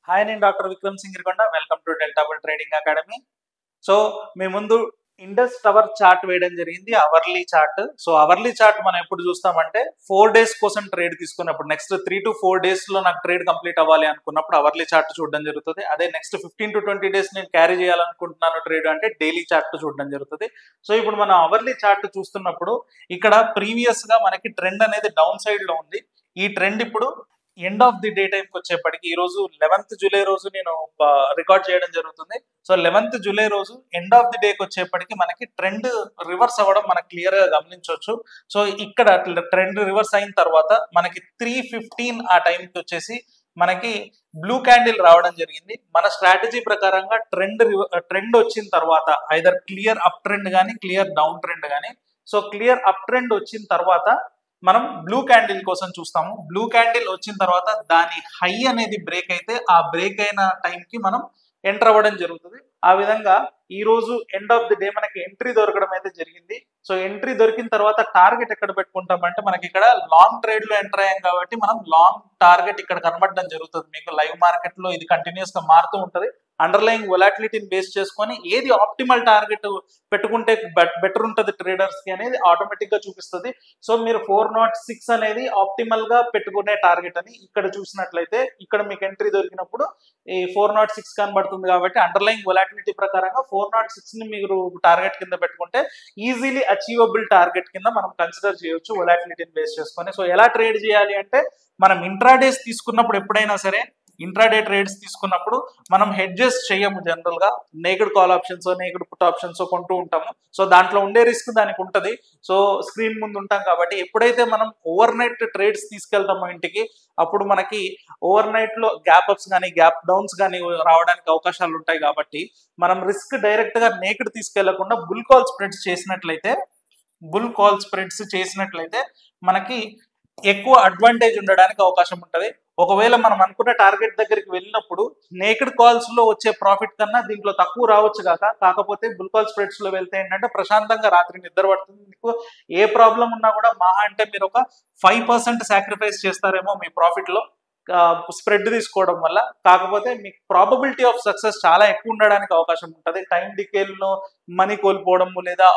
Hi, నేను doctor Vikram Singirikonda. Welcome to delta bull trading academy. So మీ ముందు ఇండస్ టవర్ చార్ట్ వేయడం జరిగింది, hourly chart. So hourly chart మనం ఎప్పుడు చూస్తామంటే 4 days కోసం ట్రేడ్ తీసుకున్నప్పుడు, నెక్స్ట్ 3 to 4 days లో నాకు ట్రేడ్ కంప్లీట్ అవ్వాలి అనుకున్నప్పుడు అవర్లీ చార్ట్ చూడడం జరుగుతుంది. అదే నెక్స్ట్ 15 to 20 days నేను క్యారీ చేయాలనుకుంటున్నాను ట్రేడ్ అంటే డైలీ చార్ట్ చూడడం జరుగుతుంది. సో ఇప్పుడు మనం అవర్లీ చార్ట్ చూస్తున్నప్పుడు ఇక్కడ ప్రీవియస్ గా మనకి ట్రెండ్ అనేది డౌన్ సైడ్ లో ఉంది. ఈ ట్రెండ్ ఇప్పుడు ఎండ్ ఆఫ్ ది డే టైంకి వచ్చేప్పటికి ఈ రోజు 11th July రోజు నేను రికార్డ్ చేయడం జరుగుతుంది. సో 11th July రోజు ఎండ్ ఆఫ్ ది డేకి వచ్చేప్పటికి మనకి ట్రెండ్ రివర్స్ అవ్వడం మనకు క్లియర్ గా గమనించవచ్చు. సో ఇక్కడ ట్రెండ్ రివర్స్ అయిన తర్వాత మనకి 3:15 ఆ టైంకి వచ్చేసి మనకి బ్లూ క్యాండిల్ రావడం జరిగింది. మన స్ట్రాటజీ ప్రకారంగా ట్రెండ్ వచ్చిన తర్వాత ఐదర్ క్లియర్ అప్ ట్రెండ్ కానీ క్లియర్ డౌన్ ట్రెండ్ కానీ, సో క్లియర్ అప్ ట్రెండ్ వచ్చిన తర్వాత మనం బ్లూ క్యాండిల్ కోసం చూస్తాము. బ్లూ క్యాండిల్ వచ్చిన తర్వాత దాని హై అనేది బ్రేక్ అయితే ఆ బ్రేక్ అయిన టైంకి మనం ఎంటర్ అవ్వడం జరుగుతుంది. ఆ విధంగా ఈ రోజు ఎండ్ ఆఫ్ ది డే మనకి ఎంట్రీ దొరకడం అయితే జరిగింది. సో ఎంట్రీ దొరికిన తర్వాత టార్గెట్ ఎక్కడ పెట్టుకుంటామంటే మనకి ఇక్కడ లాంగ్ ట్రేడ్ లో ఎంటర్ అయ్యాం కాబట్టి మనం లాంగ్ టార్గెట్ ఇక్కడ కనబడడం జరుగుతుంది. మీకు లైవ్ మార్కెట్ లో ఇది కంటిన్యూస్ గా మారుతూ ఉంటది. అండర్లయింగ్ వొలాటిలిటీని బేస్ చేసుకొని ఏది ఆప్టిమల్ టార్గెట్ పెట్టుకుంటే బెటర్ ఉంటుంది ట్రేడర్స్ కి అనేది ఆటోమేటిక్ గా చూపిస్తుంది. సో మీరు 406 అనేది ఆప్టిమల్ గా పెట్టుకునే టార్గెట్ అని ఇక్కడ చూసినట్లయితే ఇక్కడ మీకు ఎంట్రీ దొరికినప్పుడు ఈ 406 కనబడుతుంది. కాబట్టి అండర్లయింగ్ వొలాటిలిటీ ప్రకారంగా 406 ని మీరు టార్గెట్ కింద పెట్టుకుంటే ఈజీలీ అచీవబుల్ టార్గెట్ కింద మనం కన్సిడర్ చేయొచ్చు వొలాటిలిటీని బేస్ చేసుకొని. సో ఎలా ట్రేడ్ చేయాలి అంటే మనం ఇంట్రాడేస్ తీసుకున్నప్పుడు ఎప్పుడైనా సరే ఇంట్రాడే ట్రేడ్స్ తీసుకున్నప్పుడు మనం హెడ్జెస్ చేయము. జనరల్ గా naked call options naked put options కొంటూ ఉంటాము. సో దాంట్లో ఉండే రిస్క్ దానికి ఉంటది. సో స్క్రీన్ ముందు ఉంటాం కాబట్టి ఎప్పుడైతే మనం ఓవర్ నైట్ ట్రేడ్స్ తీసుకెళ్తామో ఇంటికి, అప్పుడు మనకి ఓవర్ నైట్ లో గ్యాప్ అప్స్ కానీ గ్యాప్ డౌన్స్ కానీ రావడానికి అవకాశాలు ఉంటాయి. కాబట్టి మనం రిస్క్ డైరెక్ట్ గా నేకెడ్ తీసుకెళ్లకుండా బుల్ కాల్ స్ప్రెడ్స్ చేసినట్లయితే మనకి ఎక్కువ అడ్వాంటేజ్ ఉండడానికి అవకాశం ఉంటుంది. ఒకవేళ మనం అనుకున్న టార్గెట్ దగ్గరికి వెళ్ళినప్పుడు నేకెడ్ కాల్స్ లో వచ్చే ప్రాఫిట్ కన్నా దీంట్లో తక్కువ రావచ్చు కాకపోతే బుల్ కాల్ స్ప్రెడ్స్ లో వెళ్తే ఏంటంటే ప్రశాంతంగా రాత్రి నిద్ర పడుతుంది. మీకు ఏ ప్రాబ్లం ఉన్నా కూడా మహా అంటే మీరు ఒక 5% సాక్రిఫైస్ చేస్తారేమో మీ ప్రాఫిట్ లో స్ప్రెడ్ తీసుకోవడం వల్ల. కాకపోతే మీకు ప్రాబబిలిటీ ఆఫ్ సక్సెస్ చాలా ఎక్కువ ఉండడానికి అవకాశం ఉంటుంది. టైం డికేల్లో మనీ కోల్పోవడము లేదా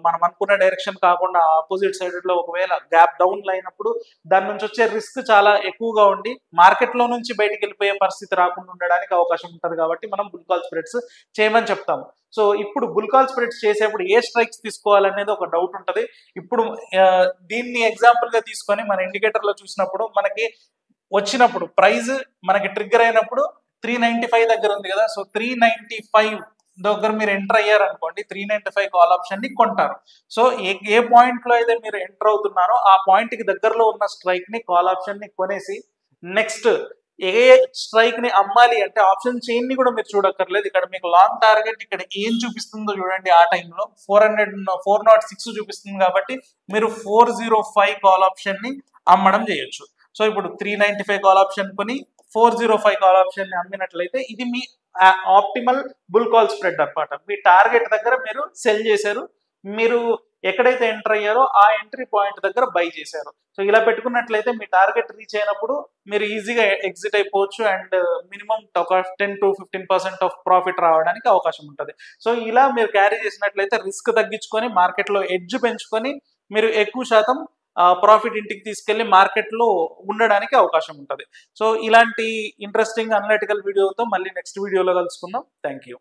మనం అనుకున్న డైరెక్షన్ కాకుండా ఆపోజిట్ సైడ్ లో ఒకవేళ గ్యాప్ డౌన్ అయినప్పుడు దాని నుంచి వచ్చే రిస్క్ చాలా ఎక్కువగా ఉండి మార్కెట్ లో నుంచి బయటికి వెళ్ళిపోయే పరిస్థితి రాకుండా ఉండడానికి అవకాశం ఉంటుంది. కాబట్టి మనం బుల్ కాల్ స్ప్రెడ్స్ చేయమని చెప్తాము. సో ఇప్పుడు బుల్ కాల్ స్ప్రెడ్స్ చేసేప్పుడు ఏ స్ట్రైక్స్ తీసుకోవాలనేది ఒక డౌట్ ఉంటుంది. ఇప్పుడు దీన్ని ఎగ్జాంపుల్ గా తీసుకొని మన ఇండికేటర్ లో చూసినప్పుడు మనకి వచ్చినప్పుడు ప్రైజ్ మనకి ట్రిగ్గర్ అయినప్పుడు 395 దగ్గర ఉంది కదా. సో 395 దగ్గర మీరు ఎంటర్ అయ్యారనుకోండి, 395 కాల్ ఆప్షన్ ని కొంటారు. సో ఏ పాయింట్ లో అయితే మీరు ఎంటర్ అవుతున్నారో ఆ పాయింట్ కి దగ్గరలో ఉన్న స్ట్రైక్ ని కాల్ ఆప్షన్ ని కొనేసి నెక్స్ట్ ఏ స్ట్రైక్ ని అమ్మాలి అంటే ఆప్షన్ చైన్ ని కూడా మీరు చూడక్కర్లేదు. ఇక్కడ మీకు లాంగ్ టార్గెట్ ఇక్కడ ఏం చూపిస్తుందో చూడండి. ఆ టైంలో 406 చూపిస్తుంది కాబట్టి మీరు 405 కాల్ ఆప్షన్ ని అమ్మడం చేయొచ్చు. సో ఇప్పుడు 395 కాల్ ఆప్షన్ కొని 405 కాల్ ఆప్షన్ ని అమ్మినట్లయితే ఇది మీ ఆప్టిమల్ బుల్ కాల్ స్ప్రెడ్ అన్నమాట. మీ టార్గెట్ దగ్గర మీరు సెల్ చేశారు, మీరు ఎక్కడైతే ఎంటర్ అయ్యారో ఆ ఎంట్రీ పాయింట్ దగ్గర బై చేశారు. సో ఇలా పెట్టుకున్నట్లయితే మీ టార్గెట్ రీచ్ అయినప్పుడు మీరు ఈజీగా ఎగ్జిట్ అయిపోవచ్చు అండ్ మినిమం ఒక 10 to 15% ఆఫ్ ప్రాఫిట్ రావడానికి అవకాశం ఉంటుంది. సో ఇలా మీరు క్యారీ చేసినట్లయితే రిస్క్ తగ్గించుకొని మార్కెట్లో ఎడ్జ్ పెంచుకొని మీరు ఎక్కువ శాతం ప్రాఫిట్ ఇంటికి తీసుకెళ్లి మార్కెట్ లో ఉండడానికి అవకాశం ఉంటుంది. సో ఇలాంటి ఇంట్రెస్టింగ్ అనలిటికల్ వీడియోతో మళ్ళీ నెక్స్ట్ వీడియోలో కలుసుకుందాం. Thank you.